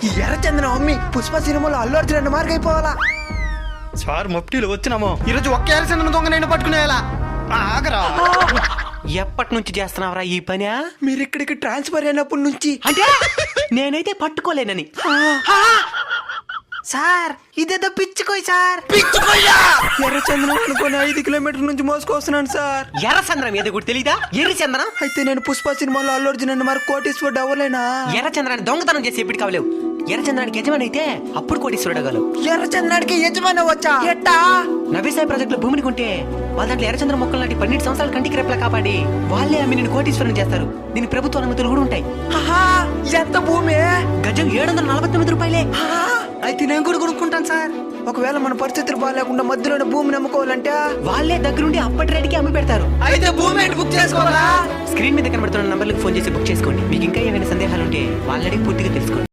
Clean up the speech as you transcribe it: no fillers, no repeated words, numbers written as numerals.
ఈ ఎర్రచందనం అమ్మి పుష్ప సినిమాలో అల్లు అర్జున్ అన్న మార్క్ అయిపోవాలా. సార్ మఫ్టీలో వచ్చినాము ఈరోజు ఒక్క ఎర్రచందనం దొంగ నేను పట్టుకునేలా ఆగరా. ఎప్పటి నుంచి చేస్తున్నావురా ఈ పని? మీరు ఇక్కడికి ట్రాన్స్ఫర్ అయినప్పటి నుంచి. అంటే నేనైతే పట్టుకోలేనని. సార్ ఇదేదో పిచ్చుకోయ్ సార్. ఎర్రచందనం అనుకుని 5 కిలోమీటర్ల నుంచి మోసుకొస్తున్నాను సార్. ఎర్ర చంద్రం ఏదో కూడా తెలీదా? ఎర్ర చంద్రం అయితే నేను పుష్ప సినిమాలో అల్లు అర్జున్ అన్న మార్క్ కోటీశ్వరుడు అవ్వలేనా? ఎర్ర చంద్రాన్ని దొంగతనం చేసి ఎప్పుడు కావలేవు. ఎర్ర చంద్రానికి యజమాని అయితే అప్పుడు కోటీశ్వరుడు అవ్వగలవు. ఎర్రచందనానికి యజమాని వచ్చా ఎట్టా? నవీసాయి ప్రాజెక్టులో భూమిని కొంటే వాళ్ళ దాంట్లో ఎర్రచంద్ర మొక్కలు నాటి 12 సంవత్సరాల కంటికి రెప్పలా కాపాడి వాళ్ళే అమ్మి నేను కోటీశ్వరుని చేస్తారు. దీని ప్రభుత్వ అనుమతులు కూడా ఉంటాయి. ఎంత భూమి? గజం 749 రూపాయలే. అయితే నేను కూడా కొనుక్కుంటాను సార్. ఒకవేళ మన పరిస్థితులు బాగాలేకుండా మధ్యలోనే భూమిని అమ్ముకోవాలంటే వాళ్ళే దగ్గరుండి అప్పటి రేటుకి అమ్మి పెడతారు. అయితే భూమి బుక్ చేసుకోవాలా? స్క్రీన్ మీద కనబడుతున్న నంబర్లకు ఫోన్ చేసి బుక్ చేసుకోండి. మీకు ఇంకా ఏమైనా సందేహాలు ఉంటే వాళ్ళని పూర్తిగా తెలుసుకోండి.